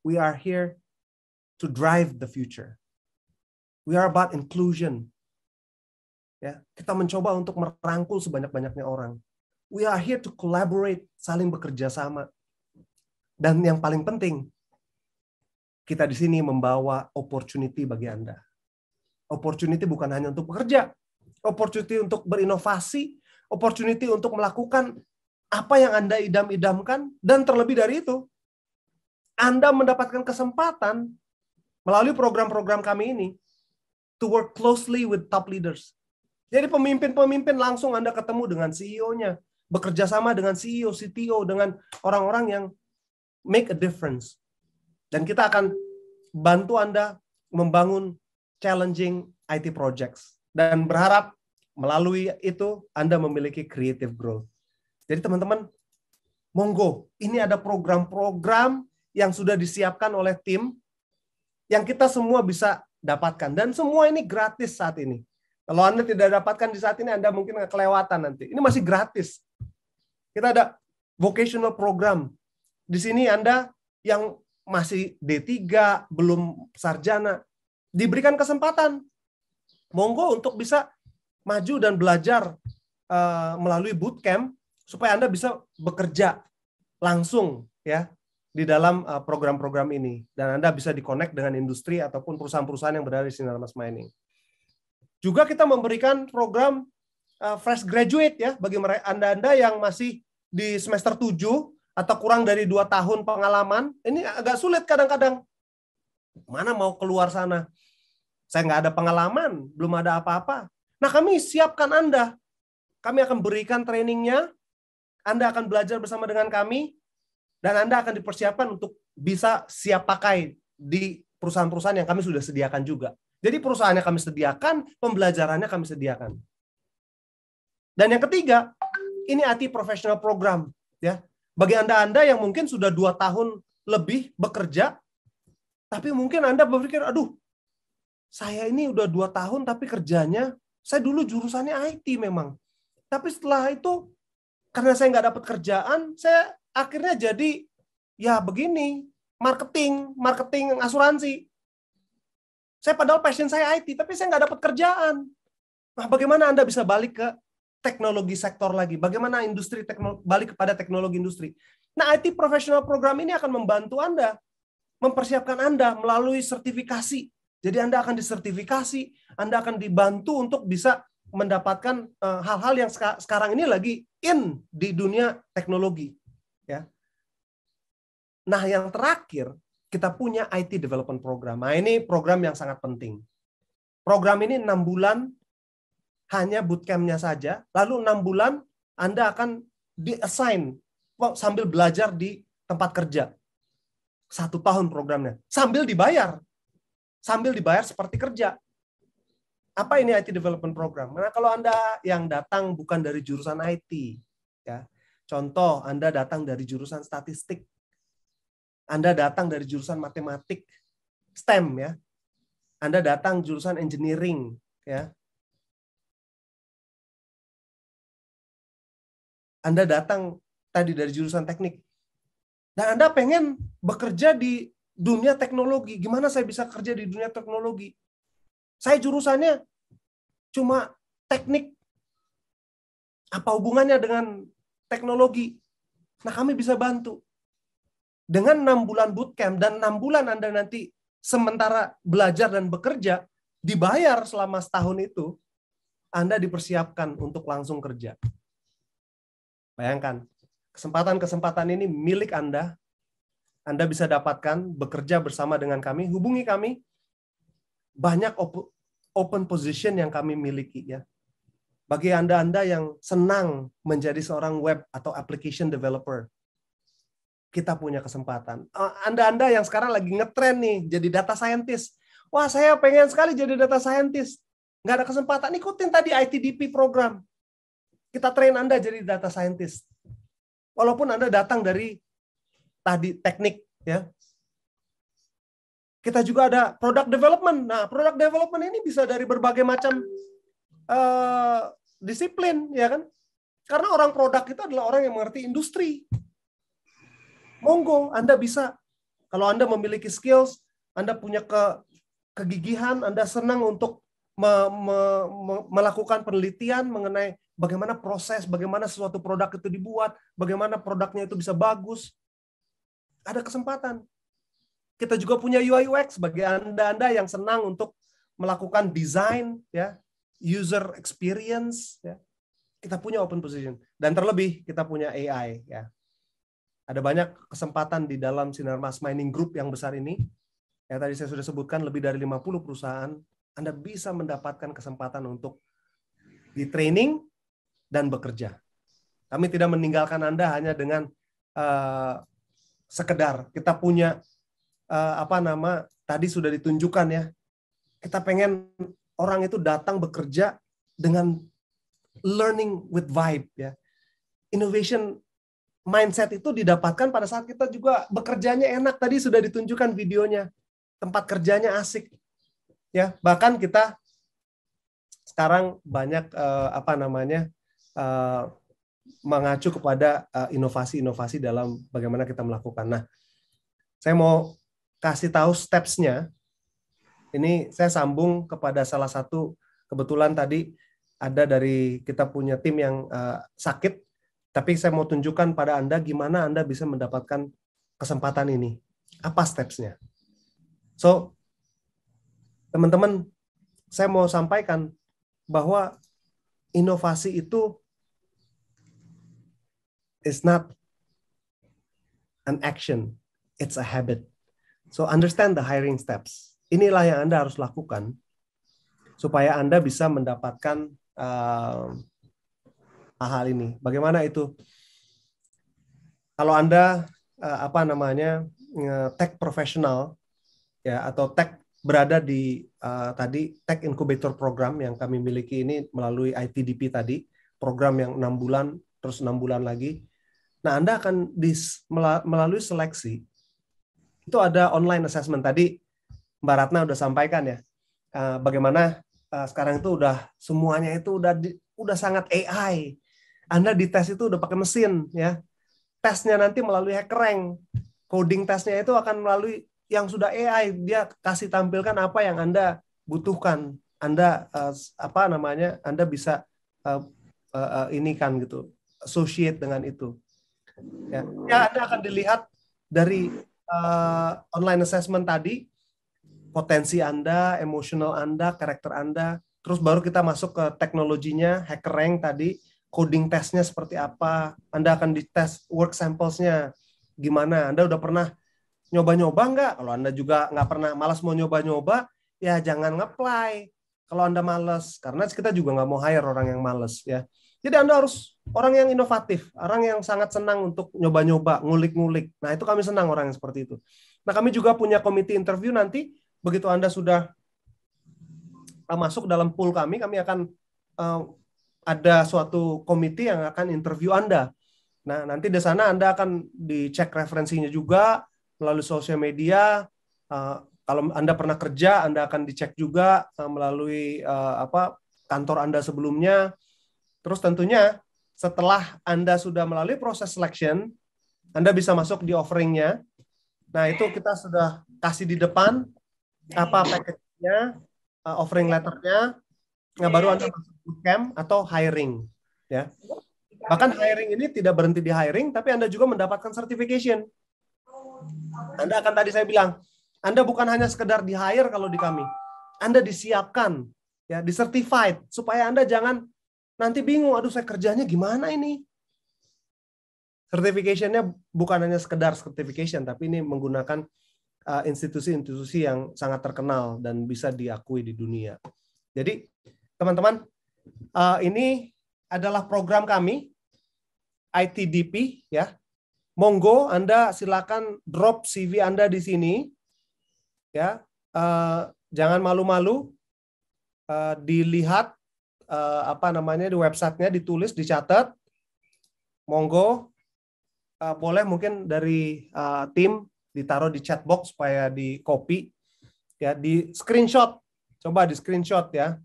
S4: We are here to drive the future. We are about inclusion. Ya, kita mencoba untuk merangkul sebanyak-banyaknya orang. We are here to collaborate, saling bekerja sama. Dan yang paling penting, kita di sini membawa opportunity bagi Anda. Opportunity bukan hanya untuk bekerja, opportunity untuk berinovasi, opportunity untuk melakukan apa yang Anda idam-idamkan, dan terlebih dari itu, Anda mendapatkan kesempatan melalui program-program kami ini to work closely with top leaders. Jadi pemimpin-pemimpin langsung Anda ketemu dengan CEO-nya, bekerja sama dengan CEO, CTO, dengan orang-orang yang make a difference. Dan kita akan bantu Anda membangun challenging IT projects. Dan berharap melalui itu Anda memiliki creative growth. Jadi teman-teman, monggo, ini ada program-program yang sudah disiapkan oleh tim yang kita semua bisa dapatkan. Dan semua ini gratis saat ini. Kalau Anda tidak dapatkan di saat ini, Anda mungkin kelewatan nanti. Ini masih gratis. Kita ada vocational program. Di sini Anda yang masih D3, belum sarjana, diberikan kesempatan. Monggo untuk bisa maju dan belajar melalui bootcamp, supaya Anda bisa bekerja langsung ya di dalam program-program ini. Dan Anda bisa di-connect dengan industri ataupun perusahaan-perusahaan yang berada di Sinar Mas Mining. Juga kita memberikan program fresh graduate ya bagi Anda yang masih di semester 7 atau kurang dari 2 tahun pengalaman. Ini agak sulit kadang-kadang. Mana mau keluar sana? Saya nggak ada pengalaman, belum ada apa-apa. Nah, kami siapkan Anda. Kami akan berikan trainingnya Anda akan belajar bersama dengan kami, dan Anda akan dipersiapkan untuk bisa siap pakai di perusahaan-perusahaan yang kami sudah sediakan juga. Jadi perusahaannya kami sediakan, pembelajarannya kami sediakan. Dan yang ketiga, ini IT Professional Program. Ya. Bagi Anda yang mungkin sudah 2 tahun lebih bekerja, tapi mungkin Anda berpikir, aduh, saya ini udah 2 tahun tapi kerjanya, saya dulu jurusannya IT memang. Tapi setelah itu, karena saya nggak dapat kerjaan, saya akhirnya jadi, ya begini, marketing asuransi. Saya padahal passion saya IT, tapi saya nggak dapat kerjaan. Nah, bagaimana Anda bisa balik ke teknologi sektor lagi? Bagaimana industri balik kepada teknologi industri? Nah, IT Professional Program ini akan membantu Anda, mempersiapkan Anda melalui sertifikasi. Jadi Anda akan disertifikasi, Anda akan dibantu untuk bisa mendapatkan hal-hal yang sekarang ini lagi in di dunia teknologi. Ya. Nah, yang terakhir, kita punya IT Development Program. Nah, ini program yang sangat penting. Program ini 6 bulan, hanya bootcamp-nya saja. Lalu 6 bulan, Anda akan di-assign sambil belajar di tempat kerja. 1 tahun programnya. Sambil dibayar. Sambil dibayar seperti kerja. Apa ini IT Development Program? Nah, kalau Anda yang datang bukan dari jurusan IT, ya, contoh Anda datang dari jurusan statistik, Anda datang dari jurusan matematik, STEM, ya, Anda datang jurusan engineering, ya, Anda datang tadi dari jurusan teknik, dan Anda pengen bekerja di dunia teknologi. Gimana saya bisa kerja di dunia teknologi? Saya jurusannya cuma teknik. Apa hubungannya dengan teknologi? Nah, kami bisa bantu. Dengan 6 bulan bootcamp dan 6 bulan Anda nanti sementara belajar dan bekerja, dibayar selama setahun itu, Anda dipersiapkan untuk langsung kerja. Bayangkan, kesempatan-kesempatan ini milik Anda. Anda bisa dapatkan bekerja bersama dengan kami. Hubungi kami. Banyak open position yang kami miliki, ya. Bagi Anda yang senang menjadi seorang web atau application developer, kita punya kesempatan. Anda yang sekarang lagi ngetren nih jadi data scientist. Wah, saya pengen sekali jadi data scientist. Nggak ada kesempatan. Ikutin tadi ITDP program. Kita train Anda jadi data scientist. Walaupun Anda datang dari tadi teknik, ya. Kita juga ada product development. Nah, product development ini bisa dari berbagai macam disiplin, ya kan? Karena orang produk itu adalah orang yang mengerti industri. Monggo, Anda bisa. Kalau Anda memiliki skills, Anda punya kegigihan, Anda senang untuk melakukan penelitian mengenai bagaimana proses, bagaimana suatu produk itu dibuat, bagaimana produknya itu bisa bagus. Ada kesempatan. Kita juga punya UI UX bagi Anda yang senang untuk melakukan desain, ya, user experience, ya. Kita punya open position. Dan terlebih kita punya AI, ya. Ada banyak kesempatan di dalam Sinarmas Mining Group yang besar ini. Yang tadi saya sudah sebutkan, lebih dari 50 perusahaan. Anda bisa mendapatkan kesempatan untuk di training dan bekerja. Kami tidak meninggalkan Anda hanya dengan sekedar kita punya tadi sudah ditunjukkan, ya. Kita pengen orang itu datang bekerja dengan learning with vibe, ya. Innovation mindset itu didapatkan pada saat kita juga bekerjanya enak. Tadi sudah ditunjukkan videonya. Tempat kerjanya asik. Ya, bahkan kita sekarang banyak mengacu kepada inovasi-inovasi dalam bagaimana kita melakukan. Nah, saya mau kasih tahu steps-nya. Ini saya sambung kepada salah satu, kebetulan tadi ada dari kita punya tim yang sakit, tapi saya mau tunjukkan pada Anda gimana Anda bisa mendapatkan kesempatan ini. Apa steps-nya? So, teman-teman, saya mau sampaikan bahwa inovasi itu is not an action, it's a habit. So, understand the hiring steps. Inilah yang Anda harus lakukan supaya Anda bisa mendapatkan hal ini. Bagaimana itu? kalau Anda tech professional ya, atau tech berada di tadi Tech Incubator Program yang kami miliki ini melalui ITDP tadi, program yang 6 bulan, terus 6 bulan lagi. Nah, Anda akan melalui seleksi, itu ada online assessment. Tadi Mbak Ratna udah sampaikan ya, bagaimana sekarang itu udah semuanya itu udah sangat AI. Anda dites itu udah pakai mesin ya. Tesnya nanti melalui HackerRank. Coding tesnya itu akan melalui yang sudah AI. Dia kasih tampilkan apa yang Anda butuhkan. Anda Anda bisa ini kan gitu, associate dengan itu. Ya, Anda akan dilihat dari online assessment tadi, potensi Anda, emotional Anda, karakter Anda. Terus baru kita masuk ke teknologinya, HackerRank tadi, coding testnya seperti apa. Anda akan dites work samples-nya gimana. Anda udah pernah nyoba-nyoba nggak? Kalau Anda juga nggak pernah, malas mau nyoba-nyoba, ya jangan nge-apply. Kalau Anda malas, karena kita juga nggak mau hire orang yang malas ya. Jadi Anda harus orang yang inovatif, orang yang sangat senang untuk nyoba-nyoba, ngulik-ngulik. Nah, itu kami senang orang yang seperti itu. Nah, kami juga punya komite interview nanti. Begitu Anda sudah masuk dalam pool kami akan ada suatu komite yang akan interview Anda. Nah, nanti di sana Anda akan dicek referensinya juga melalui sosial media. Kalau Anda pernah kerja, Anda akan dicek juga melalui kantor Anda sebelumnya. Terus tentunya setelah Anda sudah melalui proses selection, Anda bisa masuk di offering-nya. Nah, itu kita sudah kasih di depan apa package-nya, offering letter-nya. Nah, baru Anda masuk bootcamp atau hiring. Ya. Bahkan hiring ini tidak berhenti di hiring, tapi Anda juga mendapatkan certification. Anda akan, tadi saya bilang, Anda bukan hanya sekedar di-hire kalau di kami. Anda disiapkan, ya, di-certified, supaya Anda jangan nanti bingung, aduh saya kerjanya gimana ini? Certification-nya bukan hanya sekedar certification, tapi ini menggunakan institusi-institusi yang sangat terkenal dan bisa diakui di dunia. Jadi, teman-teman, ini adalah program kami, ITDP, ya. Monggo, Anda silakan drop CV Anda di sini, ya. Jangan malu-malu, dilihat di websitenya, ditulis, dicatat. Monggo, boleh mungkin dari tim ditaruh di chat box supaya di copy, ya, di screenshot, coba di screenshot ya,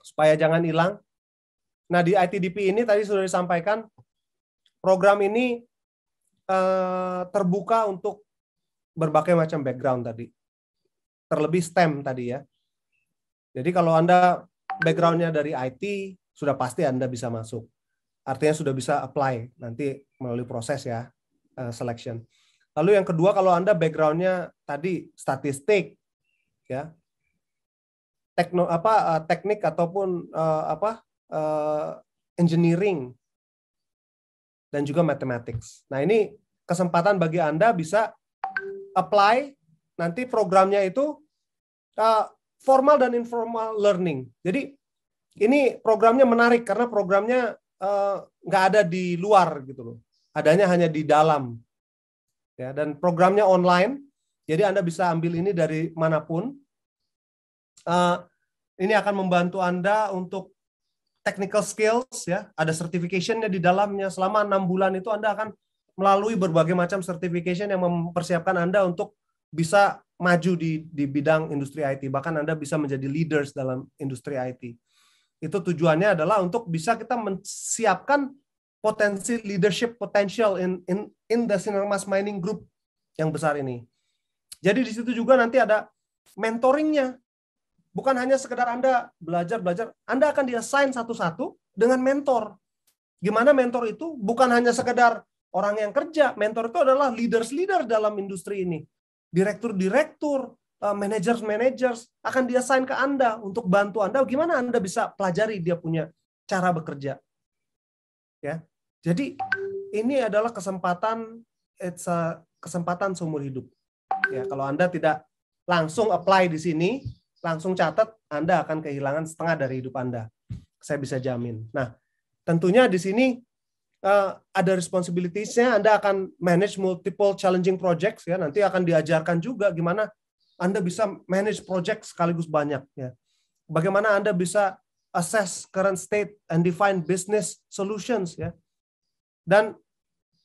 S4: supaya jangan hilang. Nah, di ITDP ini tadi sudah disampaikan, program ini terbuka untuk berbagai macam background tadi, terlebih STEM tadi ya. Jadi kalau Anda background-nya dari IT, sudah pasti Anda bisa masuk. Artinya sudah bisa apply nanti melalui proses ya, selection. Lalu yang kedua, kalau Anda background-nya tadi statistik, ya, teknik ataupun engineering, dan juga mathematics. Nah, ini kesempatan bagi Anda bisa apply, nanti programnya itu formal dan informal learning. Jadi ini programnya menarik karena programnya nggak ada di luar gitu loh, adanya hanya di dalam. Ya, dan programnya online, jadi Anda bisa ambil ini dari manapun. Ini akan membantu Anda untuk technical skills, ya. Ada certification-nya di dalamnya. Selama 6 bulan itu Anda akan melalui berbagai macam certification yang mempersiapkan Anda untuk bisa maju di bidang industri IT. Bahkan Anda bisa menjadi leaders dalam industri IT. Itu tujuannya adalah untuk bisa kita menyiapkan potensi leadership potential in the Sinarmas Mining Group yang besar ini. Jadi di situ juga nanti ada mentoringnya. Bukan hanya sekedar Anda belajar, Anda akan di-assign satu-satu dengan mentor. Gimana mentor itu? Bukan hanya sekedar orang yang kerja. Mentor itu adalah leaders dalam industri ini. Direktur-direktur, managers akan di-assign ke Anda untuk bantu Anda. Gimana Anda bisa pelajari dia punya cara bekerja. Ya. Jadi ini adalah kesempatan seumur hidup. Ya, kalau Anda tidak langsung apply di sini, langsung catat, Anda akan kehilangan setengah dari hidup Anda. Saya bisa jamin. Nah, tentunya di sini ada responsibilities-nya, Anda akan manage multiple challenging projects ya. Nanti akan diajarkan juga gimana Anda bisa manage project sekaligus banyak ya. Bagaimana Anda bisa assess current state and define business solutions ya. Dan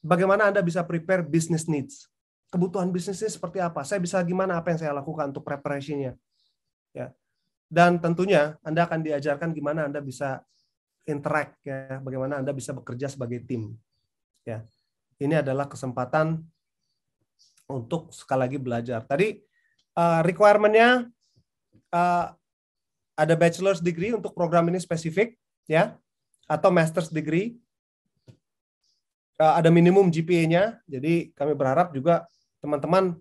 S4: bagaimana Anda bisa prepare business needs. Kebutuhan bisnisnya seperti apa? Saya bisa gimana, apa yang saya lakukan untuk preparation-nya. Ya. Dan tentunya Anda akan diajarkan gimana Anda bisa interact ya, bagaimana Anda bisa bekerja sebagai tim. Ya. Ini adalah kesempatan untuk sekali lagi belajar. Tadi requirement-nya ada bachelor's degree untuk program ini spesifik ya, atau master's degree. Ada minimum GPA-nya. Jadi kami berharap juga teman-teman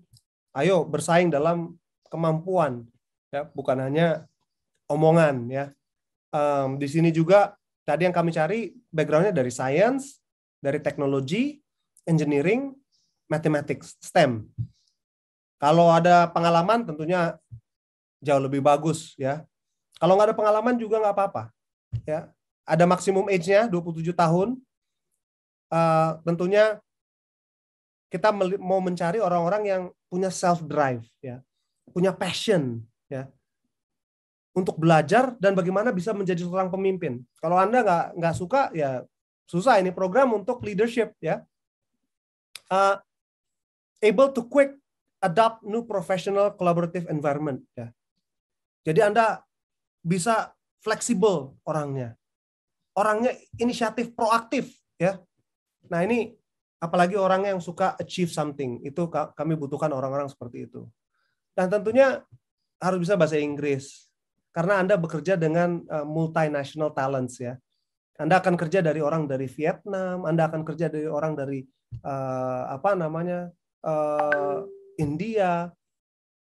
S4: ayo bersaing dalam kemampuan ya, bukan hanya omongan ya. Di sini juga tadi yang kami cari background-nya dari science, dari teknologi, engineering, mathematics, STEM. Kalau ada pengalaman tentunya jauh lebih bagus ya. Kalau nggak ada pengalaman juga nggak apa-apa. Ya. Ada maksimum age-nya 27 tahun. Tentunya kita mau mencari orang-orang yang punya self drive ya, punya passion ya, untuk belajar dan bagaimana bisa menjadi seorang pemimpin. Kalau Anda nggak suka, ya susah. Ini program untuk leadership ya. Able to quick adopt new professional collaborative environment ya. Jadi Anda bisa fleksibel orangnya. Orangnya inisiatif, proaktif ya. Nah ini apalagi orang yang suka achieve something, itu kami butuhkan orang-orang seperti itu. Dan tentunya harus bisa bahasa Inggris. Karena Anda bekerja dengan multinational talents ya. Anda akan kerja dari orang dari Vietnam, Anda akan kerja dari orang dari India.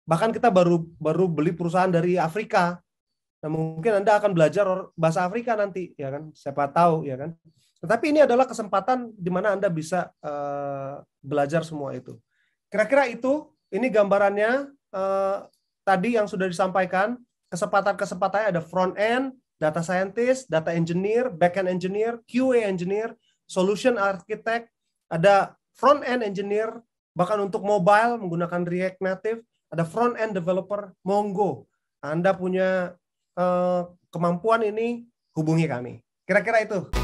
S4: Bahkan kita baru beli perusahaan dari Afrika. Nah, mungkin Anda akan belajar bahasa Afrika nanti, ya kan? Siapa tahu, ya kan? Tetapi ini adalah kesempatan di mana Anda bisa belajar semua itu. Kira-kira itu, ini gambarannya tadi yang sudah disampaikan. Kesempatan-kesempatannya ada front end, data scientist, data engineer, back end engineer, QA engineer, solution architect, ada front end engineer, bahkan untuk mobile menggunakan React Native, ada front end developer, monggo. Anda punya kemampuan ini, hubungi kami. Kira-kira itu.